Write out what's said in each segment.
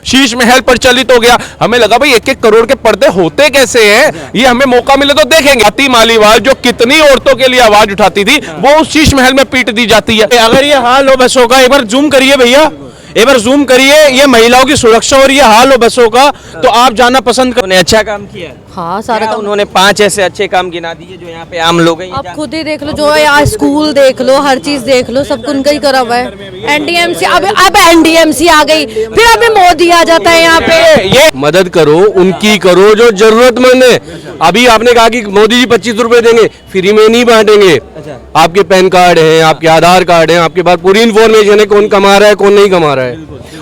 शीश महल प्रचलित हो गया। हमें लगा भाई 1-1 करोड़ के पर्दे होते कैसे हैं, ये हमें मौका मिले तो देखेंगे। स्वाति मालीवाल जो कितनी औरतों के लिए आवाज उठाती थी, वो उस शीश महल में पीट दी जाती है। अगर ये हाल हो बसों का, एक बार जूम करिए भैया, एक बार जूम करिए, ये महिलाओं की सुरक्षा और ये हाल हो बसों का, तो आप जाना पसंद कर। उन्होंने अच्छा काम किया है। हाँ सारा काम। उन्होंने 5 ऐसे अच्छे काम गिना दिए जो यहाँ पे आम लोग हैं। आप खुद ही देख लो, जो यहाँ स्कूल देख लो, हर चीज देख लो, सब उनका ही करा हुआ है। एनडीएमसी अब एनडीएमसी आ गई, फिर अभी मोदी आ जाता है यहाँ पे। ये मदद करो, उनकी करो जो जरूरतमंद है। अभी आपने कहा कि मोदी जी 25 रुपए देंगे, फ्री में नहीं बांटेंगे। आपके पैन कार्ड है, आपके आधार कार्ड है, आपके पास पूरी इन्फॉर्मेशन है कौन कमा रहा है कौन नहीं कमा रहा है।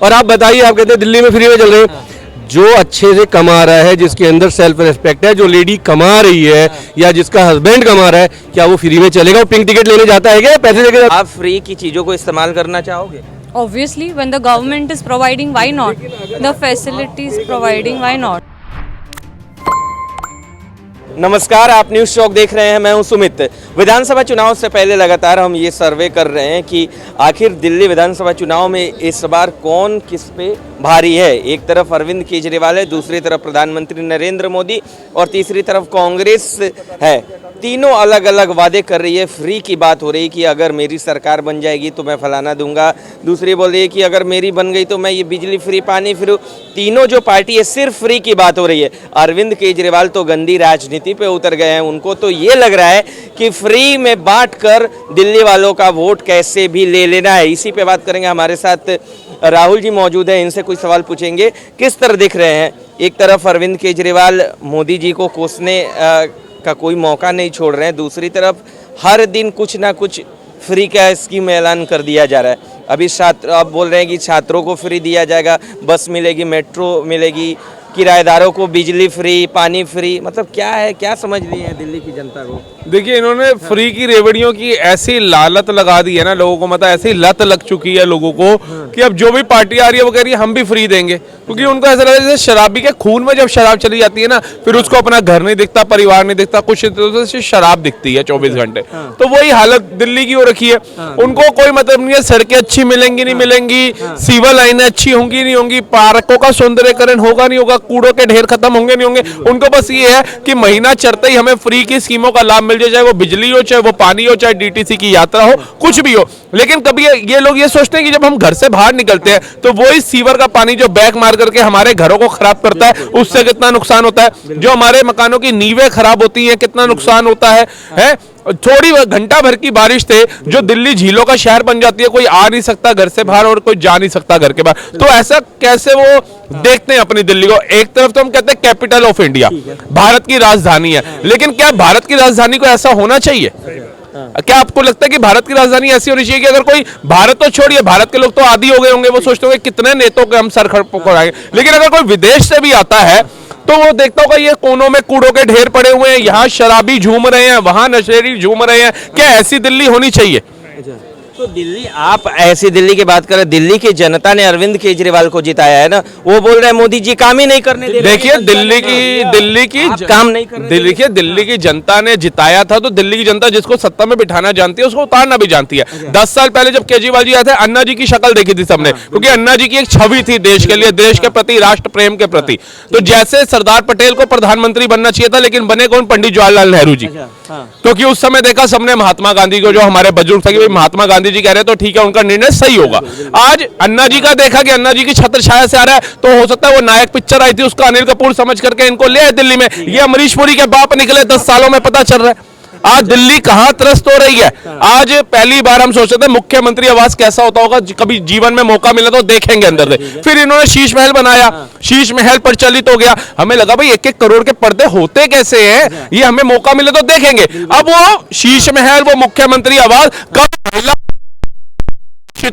और आप बताइए, आप कहते हैं दिल्ली में फ्री में चल रहे हैं। जो अच्छे से कमा रहा है, जिसके अंदर सेल्फ रिस्पेक्ट है, जो लेडी कमा रही है या जिसका हस्बैंड कमा रहा है, क्या वो फ्री में चलेगा? वो पिंक टिकट लेने जाता है क्या पैसे देके? आप फ्री की चीजों को इस्तेमाल करना चाहोगे? Obviously, when the government is providing, why not? The facilities providing, why not? नमस्कार, आप न्यूज़ चौक देख रहे हैं। मैं हूं सुमित। विधानसभा चुनाव से पहले लगातार हम ये सर्वे कर रहे हैं कि आखिर दिल्ली विधानसभा चुनाव में इस बार कौन किस पे भारी है। एक तरफ अरविंद केजरीवाल है, दूसरी तरफ प्रधानमंत्री नरेंद्र मोदी और तीसरी तरफ कांग्रेस है। तीनों अलग अलग वादे कर रही है। फ्री की बात हो रही है कि अगर मेरी सरकार बन जाएगी तो मैं फलाना दूंगा। दूसरी बोल रही है कि अगर मेरी बन गई तो मैं ये बिजली फ्री, पानी फ्री। तीनों जो पार्टी है सिर्फ फ्री की बात हो रही है। अरविंद केजरीवाल तो गंदी राजनीति पे उतर गए हैं। उनको तो ये लग रहा है कि फ्री में बांट कर दिल्ली वालों का वोट कैसे भी ले लेना है। इसी पे बात करेंगे। हमारे साथ राहुल जी मौजूद है, इनसे कुछ सवाल पूछेंगे। किस तरह दिख रहे हैं? एक तरफ अरविंद केजरीवाल मोदी जी को कोसने का कोई मौका नहीं छोड़ रहे हैं, दूसरी तरफ हर दिन कुछ ना कुछ फ्री का स्कीम ऐलान कर दिया जा रहा है। अभी छात्र अब बोल रहे हैं कि छात्रों को फ्री दिया जाएगा, बस मिलेगी, मेट्रो मिलेगी, किराएदारों को बिजली फ्री, पानी फ्री। मतलब क्या है, क्या समझ लिए हैं दिल्ली की जनता को? देखिए, इन्होंने फ्री की रेवड़ियों की ऐसी लालत लगा दी है ना लोगों को, मतलब ऐसी लत लग चुकी है लोगों को कि अब जो भी पार्टी आ रही है वो कह रही है हम भी फ्री देंगे। क्योंकि उनको ऐसा लग रहा है जैसे शराबी के खून में जब शराब चली जाती है ना, फिर उसको अपना घर नहीं दिखता, परिवार नहीं दिखता, कुछ तो शराब दिखती है 24 घंटे। तो वही हालत दिल्ली की हो रखी है। उनको कोई मतलब नहीं है सड़कें अच्छी मिलेंगी नहीं मिलेंगी, सिविल लाइनें अच्छी होंगी नहीं होंगी, पार्कों का सौंदर्यकरण होगा नहीं होगा, कूड़ों के ढेर खत्म होंगे नहीं होंगे। उनको बस ये है कि महीना चढ़ते ही हमें फ्री की स्कीमों का लाभ मिल जाए, चाहे वो बिजली हो, चाहे वो पानी हो, चाहे डीटीसी की यात्रा हो, कुछ भी हो। लेकिन कभी ये लोग ये सोचते हैं कि जब हम घर से बाहर निकलते हैं तो वही सीवर का पानी जो बैक मार करके हमारे घरों को खराब करता है, उससे कितना नुकसान होता है। जो हमारे मकानों की नींवें खराब होती हैं, कितना नुकसान होता है? थोड़ी घंटा भर की बारिश से जो दिल्ली झीलों का शहर बन जाती है, कोई आ नहीं सकता घर से बाहर और कोई जा नहीं सकता घर के बाहर। तो ऐसा कैसे वो देखते हैं अपनी दिल्ली को? एक तरफ तो हम कहते हैं कैपिटल ऑफ इंडिया, भारत की राजधानी है, लेकिन क्या भारत की राजधानी को ऐसा होना चाहिए? क्या आपको लगता है कि भारत की राजधानी ऐसी होनी चाहिए कि अगर कोई, भारत तो छोड़िए, भारत के लोग तो आदी हो गए होंगे, वो सोचते होंगे कितने नेताओं के हम सर खड़ाएंगे, लेकिन अगर कोई विदेश से भी आता है तो वो देखता होगा ये कोनों में कूड़ों के ढेर पड़े हुए हैं, यहाँ शराबी झूम रहे हैं, वहां नशेड़ी झूम रहे हैं। क्या ऐसी दिल्ली होनी चाहिए? तो दिल्ली, आप ऐसी दिल्ली की बात करें, दिल्ली की जनता ने अरविंद केजरीवाल को जिताया है ना। वो बोल रहे हैं मोदी जी काम ही नहीं करने दे रहे। देखिए, दिल्ली की काम नहीं कर रहे। देखिए, दिल्ली की जनता ने जिताया था तो दिल्ली की जनता जिसको सत्ता में बिठाना जानती है उसको उतारना भी जानती है। 10 साल पहले जब केजरीवाल जी आए थे, अन्ना जी की शक्ल देखी थी सबने, क्योंकि अन्ना जी की एक छवि थी देश के लिए, देश के प्रति, राष्ट्र प्रेम के प्रति। तो जैसे सरदार पटेल को प्रधानमंत्री बनना चाहिए था, लेकिन बने कौन? पंडित जवाहरलाल नेहरू जी। क्योंकि उस समय देखा सबने महात्मा गांधी को, जो हमारे बुजुर्ग थे कि महात्मा गांधी जी कह रहे तो ठीक है, उनका निर्णय सही होगा। आज अन्ना जी का देखा कि अन्ना जी की छत्र छाया से आ रहा है, तो हो सकता है वो नायक पिक्चर आई थी उसका अनिल कपूर समझ करके इनको ले आए दिल्ली में। ये अमरीश पुरी के बाप निकले 10 सालों में, पता चल रहा है आज दिल्ली कहां त्रस्त हो रही है। आज पहली बार हम सोचते थे मुख्यमंत्री आवास कैसा होता होगा, कभी जीवन में मौका मिला तो देखेंगे अंदर से। फिर इन्होंने शीश महल बनाया, शीश महल प्रचलित हो गया। हमें लगा भाई 1-1 करोड़ के पर्दे होते कैसे हैं, ये हमें मौका मिले तो देखेंगे। अब वो शीश महल, वो मुख्यमंत्री आवास कब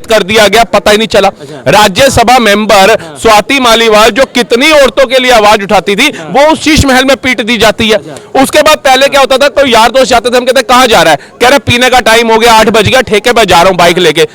कर दिया गया पता ही नहीं चला। राज्यसभा मेंबर स्वाति मालीवाल जो कितनी औरतों के लिए आवाज उठाती थी, वो उस शीश महल में पीट दी जाती है। उसके बाद पहले क्या होता था, कोई यार दोस्त जाते थे, हम कहते कहां जा रहा है, कह रहे पीने का टाइम हो गया, 8 बज गया, ठेके पर जा रहा हूं बाइक लेके।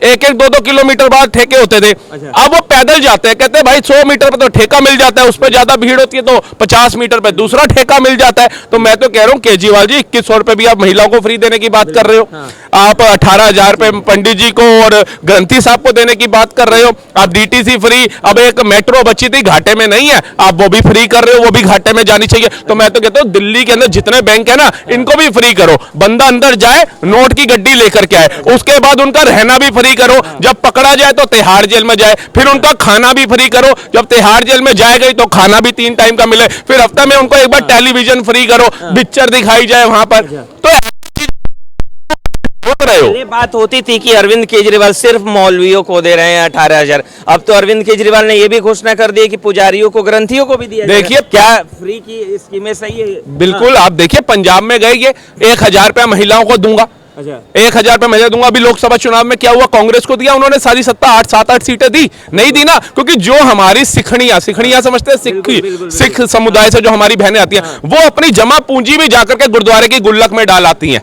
एक एक 2-2 किलोमीटर बाद ठेके होते थे। अब वो पैदल जाते हैं, कहते हैं भाई 100 मीटर पे तो ठेका मिल जाता है, उस पर ज्यादा भीड़ होती है तो 50 मीटर पे दूसरा ठेका मिल जाता है। तो मैं तो कह रहा हूँ केजरीवाल जी 2100 रुपए भी आप महिलाओं को फ्री देने की बात कर रहे हो, आप 18,000 रुपए पंडित जी को और ग्रंथी साहब को देने की बात कर रहे हो, आप डीटीसी फ्री, अब एक मेट्रो बची थी घाटे में नहीं है, आप वो भी फ्री कर रहे हो, वो भी घाटे में जानी चाहिए। तो मैं तो कहता हूँ दिल्ली के अंदर जितने बैंक है ना इनको भी फ्री करो, बंदा अंदर जाए नोट की गड्डी लेकर के आए, उसके बाद उनका रहना भी फ्री करो, जब पकड़ा जाए तो तिहाड़ जेल में जाए, फिर उनका खाना भी फ्री करो, जब तिहाड़ जेल में जाए गई तो खाना भी 3 टाइम का मिले, फिर हफ्ते में उनको एक बार टेलीविजन फ्री करो, पिक्चर दिखाई जाए वहां पर। तो पहले बात होती थी कि अरविंद केजरीवाल सिर्फ मौलवियों को दे रहे हैं 18,000, अब तो अरविंद केजरीवाल ने यह भी घोषणा कर दी है कि पुजारियों को, ग्रंथियों को भी दिया जाएगा। देखिए क्या फ्री की स्कीमें सही है? बिल्कुल, आप देखिए पंजाब में गए ये 1,000 रुपया महिलाओं को दूंगा, 1,000 रुपए महिला दूंगा। अभी लोकसभा चुनाव में क्या हुआ, कांग्रेस को दिया उन्होंने सारी सत्ता, 7-8 सीटें दी, नहीं दी ना, क्योंकि जो हमारी सिखड़ियां समझते हैं, सिख समुदाय से जो हमारी बहनें आती हैं, वो अपनी जमा पूंजी में जाकर के गुरुद्वारे की गुल्लक में डाल आती हैं,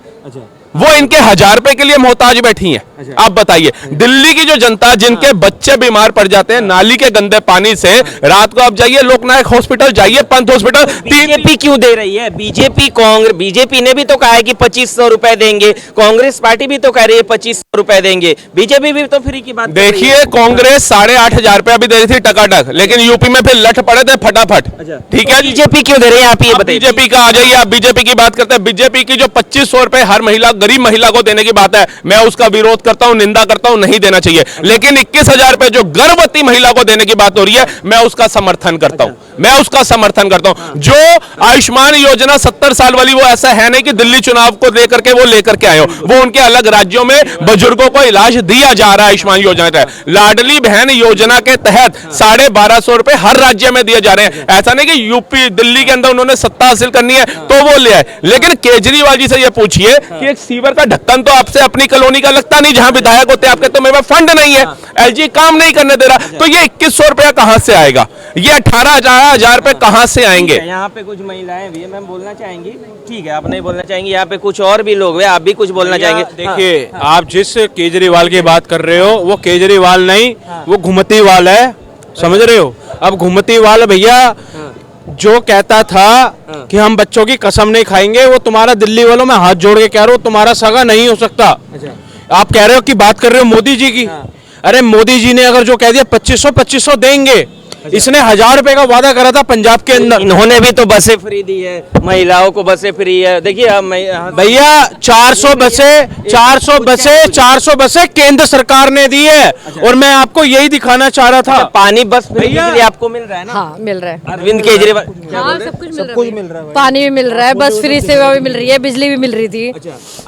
वो इनके 1,000 रुपए के लिए मोहताज बैठी हैं। आप बताइए, दिल्ली की जो जनता जिनके बच्चे बीमार पड़ जाते हैं नाली के गंदे पानी से, रात को आप जाइए लोकनायक हॉस्पिटल, जाइए पंत हॉस्पिटल, बीजेपी क्यों दे रही है? बीजेपी ने भी तो कहा है कि 2500 रुपए देंगे, कांग्रेस पार्टी भी तो कह रही है 2500 रुपए देंगे, बीजेपी भी तो फ्री की बात देखिए। कांग्रेस 8,500 रुपया भी दे रही थी टकाटक, लेकिन यूपी में फिर लठ पड़े थे फटाफट। ठीक है, बीजेपी क्यों दे रही है आप ये बताइए? बीजेपी का आ जाइए, आप बीजेपी की बात करते हैं, बीजेपी की जो 2500 रुपए हर महिला, गरीब महिला को देने की बात है, मैं उसका विरोध करता हूं, निंदा करता हूं, नहीं देना चाहिए। लेकिन 21,000 रुपए जो गर्भवती महिला को देने की बात हो रही है, मैं उसका समर्थन करता हूं, मैं उसका समर्थन करता हूं। जो आयुष्मान योजना 70 साल वाली, वो ऐसा है नहीं कि दिल्ली चुनाव को लेकर के वो लेकर के आए हो, वो उनके अलग राज्यों में बुजुर्गों को इलाज दिया जा रहा है आयुष्मान योजना के तहत। लाडली बहन योजना के तहत 1,250 रुपए हर राज्य में दिए जा रहे हैं। ऐसा नहीं कि यूपी दिल्ली के अंदर उन्होंने सत्ता हासिल करनी है तो वो ले आए। लेकिन केजरीवाल जी से ये पूछिए कि एक सीवर का ढक्कन तो आपसे अपनी कॉलोनी का लगता नहीं, जहां विधायक होते आपके, तो मेरे पास फंड नहीं है, एलजी काम नहीं करने दे रहा, तो ये 2100 रुपया कहां से आएगा, ये 18,000 रुपए कहां से आएंगे? यहाँ पे कुछ महिलाएं भी है, मैम बोलना चाहेंगी? ठीक है, आप नहीं बोलना चाहेंगी, यहाँ पे कुछ और भी लोग हैं, आप भी कुछ बोलना चाहेंगे? देखिए, आप जिस केजरीवाल की बात कर रहे हो वो केजरीवाल नहीं, वो घुमतीवाल है, समझ रहे हो? अब घुमतीवाल भैया जो कहता था कि हम बच्चों की कसम नहीं खाएंगे, वो तुम्हारा दिल्ली वालों में हाथ जोड़ के कह रहा हूं तुम्हारा सगा नहीं हो सकता। आप कह रहे हो कि बात कर रहे हो मोदी जी की, अरे मोदी जी ने अगर जो कह दिया 2500 देंगे, इसने 1,000 रुपए का वादा करा था पंजाब के अंदर, इन्होंने भी तो बसें फ्री दी है, महिलाओं को बसें फ्री है। देखिए भैया 400 बसें केंद्र सरकार ने दी है, और मैं आपको यही दिखाना चाह रहा था। पानी बस फ्री के लिए आपको मिल रहा है ना? हाँ मिल रहा है, अरविंद केजरीवाल हाँ सब कुछ मिल रहा है, पानी भी मिल रहा है, बस फ्री सेवा भी मिल रही है, बिजली भी मिल रही थी।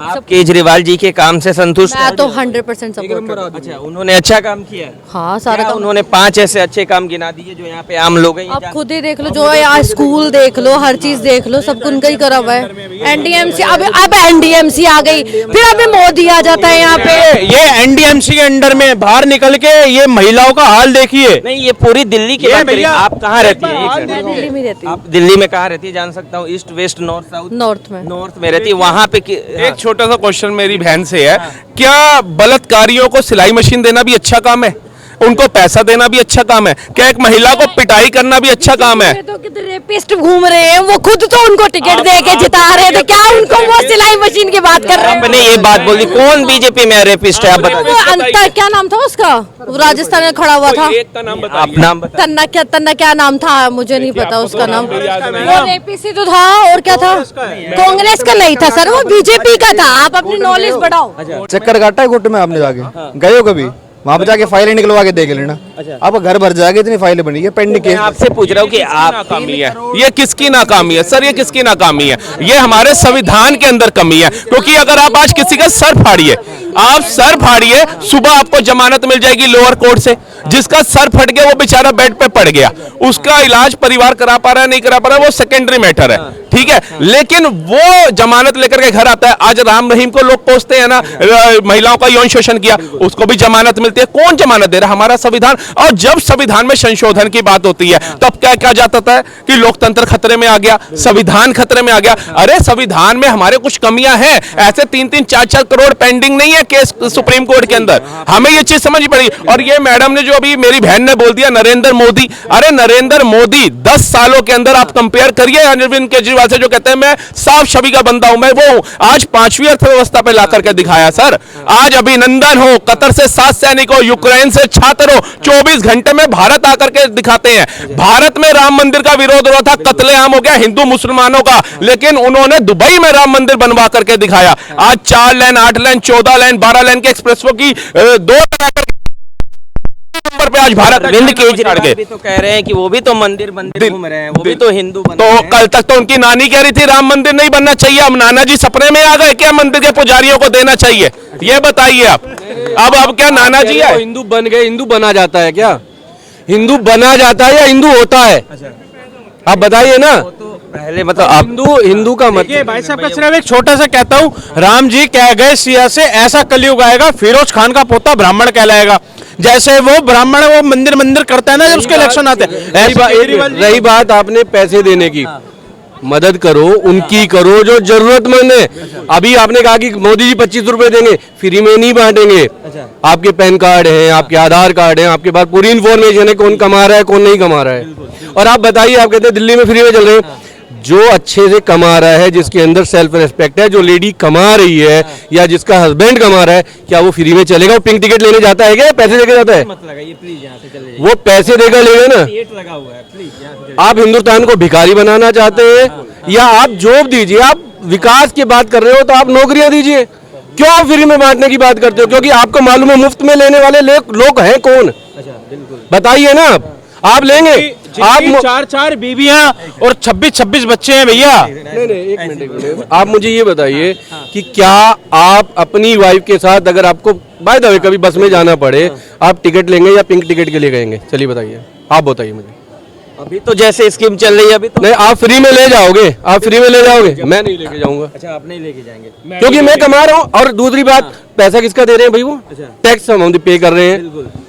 आप केजरीवाल जी के काम से संतुष्ट? मैं तो 100% सपोर्ट। अच्छा, उन्होंने अच्छा काम किया है? हाँ सारा काम उन्होंने 5 ऐसे अच्छे काम गिना दिए जो यहाँ पे आम लोग हैं। आप खुद ही देख लो, जो यहाँ स्कूल देख लो, हर चीज देख लो, सब उनका ही करा हुआ है। एनडीएमसी अब एनडीएमसी आ गई, फिर अभी मोदी आ जाता है यहाँ पे। ये एनडीएमसी के अंडर में बाहर निकल के ये महिलाओं का हाल देखिए। नहीं, ये पूरी दिल्ली की बात करें। आप कहाँ रहती है? मैं दिल्ली में रहती हूँ। आप दिल्ली में कहाँ रहती है जान सकता हूँ? East, west, north, south? North में रहती है। वहाँ पे एक छोटा सा क्वेश्चन मेरी बहन से है, क्या बलात्कारियों को सिलाई मशीन देना भी अच्छा काम है? उनको पैसा देना भी अच्छा काम है? क्या एक महिला को पिटाई करना भी अच्छा काम है? तो कितने रेपिस्ट घूम रहे हैं, वो खुद तो उनको टिकट दे के जिता रहे थे, क्या उनको वो सिलाई मशीन की बात कर रहे हैं? आपने ये बात बोली, कौन बीजेपी में रेपिस्ट है? आप बताइए। अंतर क्या नाम था उसका, राजस्थान में खड़ा हुआ था, आप नाम बताइए। तन्ना क्या नाम था, मुझे नहीं पता उसका नाम। वो रेपिस्ट ही तो था, और क्या था? कांग्रेस का नहीं था सर, वो बीजेपी का था। आप अपनी नॉलेज बढ़ाओ। चक्कर काटा है कोर्ट में आपने जाके गए हो कभी? वहाँ पे जाके फाइलें निकलवा के देख लेना, आपका घर भर जाएगा, इतनी फाइलें बनी है पेंडिंग के। आपसे पूछ रहा हूँ कि आप नाकामी है, ये किसकी नाकामी है सर? ये किसकी नाकामी है? ये हमारे संविधान के अंदर कमी है, क्योंकि अगर आप आज किसी का सर फाड़िए, आप सर फाड़िए, सुबह आपको जमानत मिल जाएगी लोअर कोर्ट से, जिसका सर फट गया वो बेचारा बेड पे पड़ गया, उसका इलाज परिवार करा पा रहा है नहीं करा पा रहा है वो सेकेंडरी मैटर है, ठीक है। लेकिन वो जमानत लेकर के घर आता है। आज राम रहीम को लोग पोसते हैं ना, महिलाओं का यौन शोषण किया, उसको भी जमानत मिलती है। कौन जमानत दे रहा? हमारा संविधान। और जब संविधान में संशोधन की बात होती है तब क्या क्या जाता है कि लोकतंत्र खतरे में आ गया, संविधान खतरे में आ गया। अरे संविधान में हमारे कुछ कमियां हैं, ऐसे 3-3, 4-4 करोड़ पेंडिंग नहीं है केस सुप्रीम कोर्ट के अंदर, हमें ये चीज समझ पड़ी। और ये मैडम ने जो अभी मेरी बहन ने बोल दिया नरेंद्र मोदी, अरे नरेंद्र मोदी 10 सालों के अंदर आप कंपेयर करिए अरविंद केजरीवाल से, जो कहते हैं मैं साफ छवि का बंदा हूं, मैं वो हूं। आज 5वीं अर्थव्यवस्था पे ला करके दिखाया सर। आज अभिनंदन हो, कतर से 7 सैनिक हो, यूक्रेन से छात्र हो, 24 घंटे में भारत आकर के दिखाते हैं। भारत में राम मंदिर का विरोध हो रहा था, कत्लेआम हो गया हिंदू मुसलमानों का, लेकिन उन्होंने दुबई में राम मंदिर बनवा करके दिखाया। आज 4 लेन, 8 लेन, 14 लेन, 12 लेन के एक्सप्रेसवे की 2 नंबर पे आज भारत अरविंद केजरीवाल भी तो कह रहे हैं कि वो भी तो मंदिर घूम रहे हैं, वो भी तो हिंदू बन तो रहे हैं। कल तक तो उनकी नानी कह रही थी राम मंदिर नहीं बनना चाहिए, अब नाना जी सपने में आ गए क्या मंदिर के पुजारियों को देना चाहिए? ये बताइए आप। अब क्या नाना जी है? हिंदू बन गए, हिंदू बना जाता है क्या? हिंदू बना जाता है या हिंदू होता है? आप बताइए ना। पहले मतलब आप हिंदू का मत ये भाई साहब का सिर्फ एक छोटा सा कहता हूँ, राम जी कह गए सिया से ऐसा कलयुग आएगा, फिरोज खान का पोता ब्राह्मण कहलाएगा। जैसे वो ब्राह्मण वो मंदिर करता है ना जब उसके इलेक्शन आते हैं। रही बात आपने पैसे देने की, मदद करो उनकी करो जो जरूरतमंद है। अभी आपने कहा कि मोदी जी 25 रुपए देंगे, फ्री में नहीं बांटेंगे। आपके पैन कार्ड है, आपके आधार कार्ड है, आपके पास पूरी इन्फॉर्मेशन है कौन कमा रहा है कौन नहीं कमा रहा है। और आप बताइए, आप कहते हैं दिल्ली में फ्री में चल रहे हैं। जो अच्छे से कमा रहा है, जिसके अंदर सेल्फ रिस्पेक्ट है, जो लेडी कमा रही है या जिसका हस्बैंड कमा रहा है, क्या वो फ्री में चलेगा? वो पिंक टिकट लेने जाता है क्या? पैसे देके जाता है? वो पैसे देकर लेगा ना। आप हिंदुस्तान को भिखारी बनाना चाहते हैं या आप जॉब दीजिए? आप विकास की बात कर रहे हो तो आप नौकरियां दीजिए। क्यों आप फ्री में बांटने की बात करते हो? क्योंकि आपको मालूम है मुफ्त में लेने वाले लोग हैं कौन? बताइए ना। आप लेंगे? आप 4-4 बीबियां और 26-26 बच्चे हैं भैया। नहीं, एक मिनट। आप मुझे ये बताइए कि क्या आप अपनी वाइफ के साथ, अगर आपको बाय द वे कभी बस में जाना पड़े, आप टिकट लेंगे या पिंक टिकट के लिए गएंगे? चलिए बताइए, आप बताइए मुझे। अभी तो जैसे स्कीम चल रही है अभी तो नहीं, आप फ्री में ले जाओगे, आप फ्री में ले जाओगे, मैं नहीं लेके जाऊंगा। अच्छा, आप नहीं लेके जाएंगे क्योंकि मैं कमा रहा हूँ। और दूसरी बात, पैसा किसका दे रहे हैं भाई? वो टैक्स हम पे कर रहे हैं।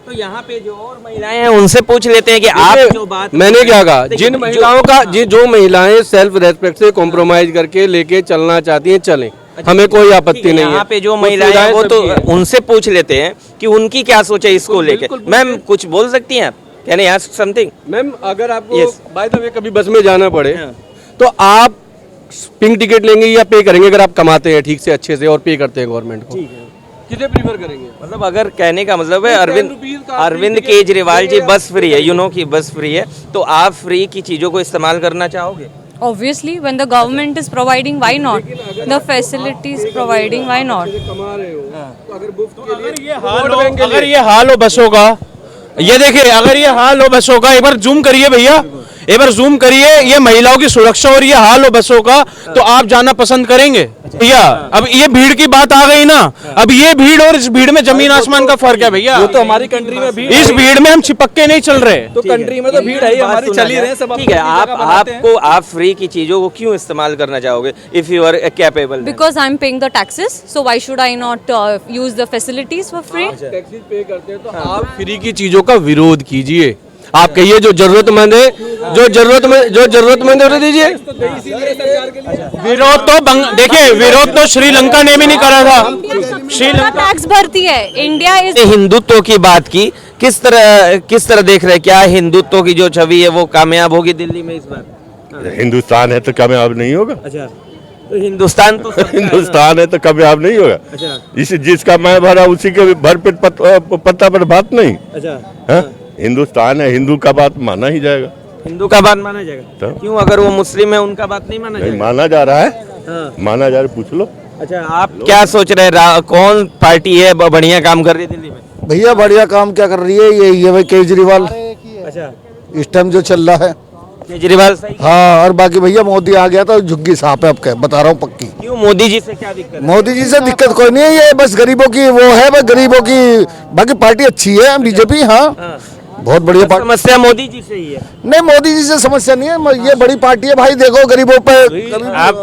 तो यहाँ पे जो और महिलाएं हैं उनसे पूछ लेते हैं कि आप जो बात मैंने क्या कहा, जिन महिलाओं का जो महिलाएं सेल्फ रेस्पेक्ट से कॉम्प्रोमाइज करके लेके चलना चाहती हैं चलें, हमें कोई आपत्ति नहीं है। यहाँ पे जो महिलाएं हैं वो तो उनसे पूछ लेते हैं कि उनकी क्या सोच है इसको लेके। मैम कुछ बोल सकती हैं आप? Can I ask something? Ma'am, अगर आपको बाय द वे कभी बस में जाना पड़े तो आप पिंक टिकट लेंगे या पे करेंगे? अगर आप कमाते हैं ठीक से अच्छे से और पे करते हैं गवर्नमेंट को, किसे प्रीफर करेंगे? मतलब अगर कहने का मतलब है अरविंद केजरीवाल जी बस फ्री है, यू नो कि बस फ्री है, तो आप फ्री की चीजों को इस्तेमाल करना चाहोगे? Obviously, when the government is providing, why not? The facilities providing, why not? कमा रहे हो तो अगर मुफ्त के लिए अगर ये हाल हो बसों का, ये देखिए, अगर ये हाल हो बसों का, एक बार जूम करिए भैया, एक बार जूम करिए, ये महिलाओं की सुरक्षा और ये हाल हो बसों का, तो आप जाना पसंद करेंगे भैया? अब ये भीड़ की बात आ गई ना, अब ये भीड़ और इस भीड़ में जमीन आसमान का फर्क है भैया। वो तो हमारी कंट्री में भीड़, इस भीड़ में हम चिपक के नहीं चल रहे। तो कंट्री में तो भीड़ है, हमारी चल ही रहे हैं सब। ठीक है, आप फ्री की चीजों को क्यों इस्तेमाल करना चाहोगे? If you are capable. Because I'm paying the taxes, so why should I not use the facilities for free? Taxes पे करते हैं तो आप फ्री की चीजों का विरोध कीजिए। आप कहिए जो जरूरतमंद है, जो जरूरतमंद है उन्हें दीजिए। विरोध तो देखिए, विरोध तो श्रीलंका ने भी नहीं करा था। श्रीलंका टैक्स भरती है, इंडिया इज हिंदुत्व की बात की, किस तरह देख रहे हैं? क्या हिंदुत्व की जो छवि है वो कामयाब होगी दिल्ली में इस बार? हिंदुस्तान है तो कामयाब नहीं होगा। अच्छा, तो हिंदुस्तान तो हिंदुस्तान है तो कामयाब नहीं होगा। अच्छा, जिसका मैं भरा उसी के भर पेट पत्ता पर भात नहीं। अच्छा, हाँ? हिंदुस्तान है, हिंदू का बात माना ही जाएगा। हिंदू का बात माना जाएगा तो? क्यों? अगर वो मुस्लिम है उनका बात नहीं माना नहीं जाएगा? माना जा रहा है, हाँ। माना जा रहा है, पूछ लो। अच्छा, आप क्या सोच रहे हैं, कौन पार्टी है बढ़िया काम कर रही है दिल्ली में? भैया बढ़िया काम क्या कर रही है? ये भाई केजरीवाल अच्छा, इस टाइम जो चल रहा है केजरीवाल सही? हाँ, और बाकी भैया मोदी आ गया तो झुग्गी साफ है, अब क्या बता रहा हूँ पक्की। क्यों मोदी जी से क्या दिक्कत है? मोदी जी से दिक्कत कोई नहीं है, ये बस गरीबों की वो है, बस गरीबों की। बाकी पार्टी अच्छी है बीजेपी, हाँ बहुत बढ़िया पार्टी। समस्या मोदी जी से ही है। नहीं, मोदी जी से समस्या नहीं है, ये बड़ी पार्टी है भाई, देखो गरीबों पे। आप